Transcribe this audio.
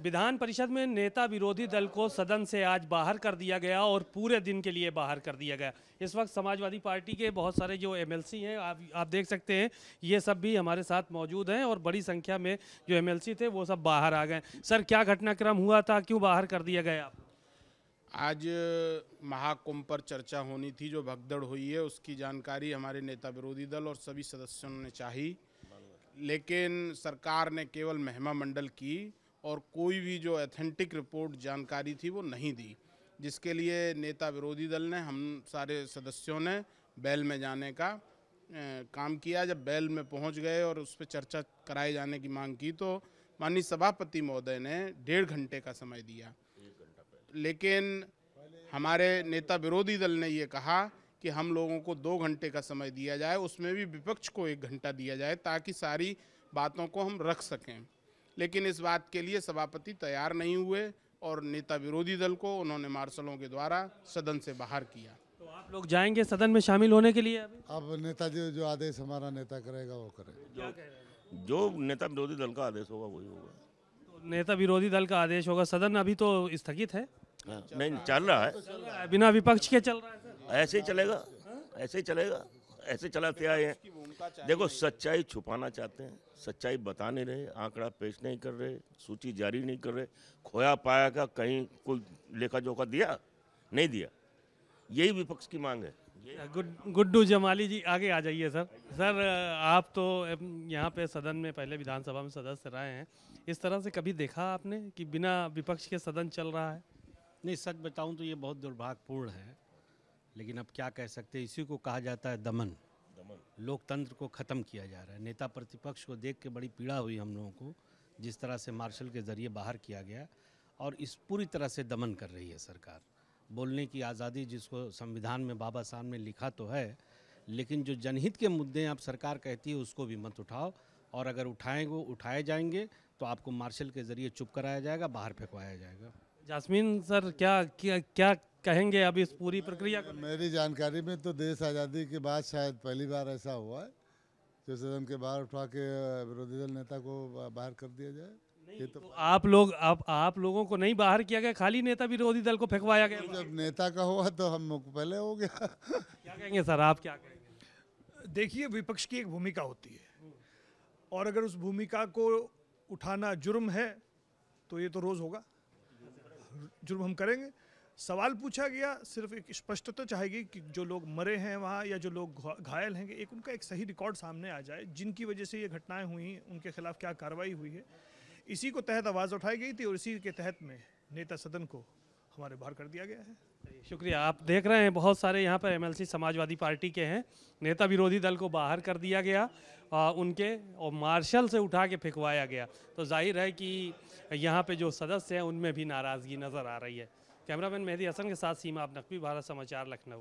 विधान परिषद में नेता विरोधी दल को सदन से आज बाहर कर दिया गया और पूरे दिन के लिए बाहर कर दिया गया। इस वक्त समाजवादी पार्टी के बहुत सारे जो एमएलसी हैं, आप देख सकते हैं, ये सब भी हमारे साथ मौजूद हैं और बड़ी संख्या में जो एमएलसी थे वो सब बाहर आ गए। सर, क्या घटनाक्रम हुआ था, क्यों बाहर कर दिया गया? आज महाकुंभ पर चर्चा होनी थी, जो भगदड़ हुई है उसकी जानकारी हमारे नेता विरोधी दल और सभी सदस्यों ने चाही, लेकिन सरकार ने केवल महिमा मंडल की और कोई भी जो ऑथेंटिक रिपोर्ट जानकारी थी वो नहीं दी, जिसके लिए नेता विरोधी दल ने, हम सारे सदस्यों ने बैल में जाने का काम किया। जब बैल में पहुंच गए और उस पर चर्चा कराए जाने की मांग की तो माननीय सभापति महोदय ने 1.5 घंटे का समय दिया, लेकिन हमारे नेता विरोधी दल ने ये कहा कि हम लोगों को 2 घंटे का समय दिया जाए, उसमें भी विपक्ष को 1 घंटा दिया जाए ताकि सारी बातों को हम रख सकें। लेकिन इस बात के लिए सभापति तैयार नहीं हुए और नेता विरोधी दल को उन्होंने मार्शलों के द्वारा सदन से बाहर किया। तो आप लोग जाएंगे सदन में शामिल होने के लिए? अब नेताजी जो आदेश हमारा नेता करेगा वो करेगा। जो नेता विरोधी दल का आदेश होगा वही होगा। तो नेता विरोधी दल का आदेश होगा। सदन अभी तो स्थगित है। नहीं, चल रहा है, बिना विपक्ष के चल रहा है सर। ऐसे ही चलेगा, ऐसे ही चलेगा, ऐसे चलाते आए हैं। देखो, सच्चाई छुपाना चाहते हैं, सच्चाई बता नहीं रहे, आंकड़ा पेश नहीं कर रहे, सूची जारी नहीं कर रहे। खोया पाया का कहीं कुल लेखा जोखा दिया नहीं दिया, यही विपक्ष की मांग है। गुड्डू जमाली जी, आगे आ जाइए सर। सर, आप तो यहाँ पे सदन में पहले विधानसभा में सदस्य रहे हैं, इस तरह से कभी देखा आपने कि बिना विपक्ष के सदन चल रहा है? नहीं, सच बताऊं तो ये बहुत दुर्भाग्यपूर्ण है, लेकिन अब क्या कह सकते हैं। इसी को कहा जाता है दमन। लोकतंत्र को ख़त्म किया जा रहा है। नेता प्रतिपक्ष को देख के बड़ी पीड़ा हुई हम लोगों को, जिस तरह से मार्शल के ज़रिए बाहर किया गया, और इस पूरी तरह से दमन कर रही है सरकार। बोलने की आज़ादी जिसको संविधान में बाबा साहब ने लिखा तो है, लेकिन जो जनहित के मुद्दे आप सरकार कहती है उसको भी मत उठाओ, और अगर उठाए जाएंगे तो आपको मार्शल के ज़रिए चुप कराया जाएगा, बाहर फेंकवाया जाएगा। जास्मीन सर, क्या कहेंगे अब इस पूरी प्रक्रिया को? मेरी जानकारी में तो देश आज़ादी के बाद शायद पहली बार ऐसा हुआ है जो सदन के बाहर उठा के विरोधी दल नेता को बाहर कर दिया जाए। ये तो आप लोगों को नहीं बाहर किया गया, खाली नेता विरोधी दल को फेंकवाया गया। जब नेता का हुआ तो हम पहले हो गया। क्या कहेंगे सर, आप क्या कहेंगे? देखिए, विपक्ष की एक भूमिका होती है और अगर उस भूमिका को उठाना जुर्म है तो ये तो रोज़ होगा, जुर्म हम करेंगे। सवाल पूछा गया, सिर्फ एक स्पष्टता चाहेगी कि जो लोग मरे हैं वहाँ या जो लोग घायल हैं, एक उनका एक सही रिकॉर्ड सामने आ जाए, जिनकी वजह से ये घटनाएं हुई, उनके खिलाफ क्या कार्रवाई हुई है। इसी को तहत आवाज़ उठाई गई थी और इसी के तहत में नेता सदन को हमारे बाहर कर दिया गया है। शुक्रिया। आप देख रहे हैं बहुत सारे यहाँ पर एमएलसी समाजवादी पार्टी के हैं। नेता विरोधी दल को बाहर कर दिया गया उनके, और मार्शल से उठा के फेंकवाया गया। तो जाहिर है कि यहाँ पे जो सदस्य हैं उनमें भी नाराज़गी नज़र आ रही है। कैमरामैन मेहदी हसन के साथ सीमा नकवी, भारत समाचार, लखनऊ।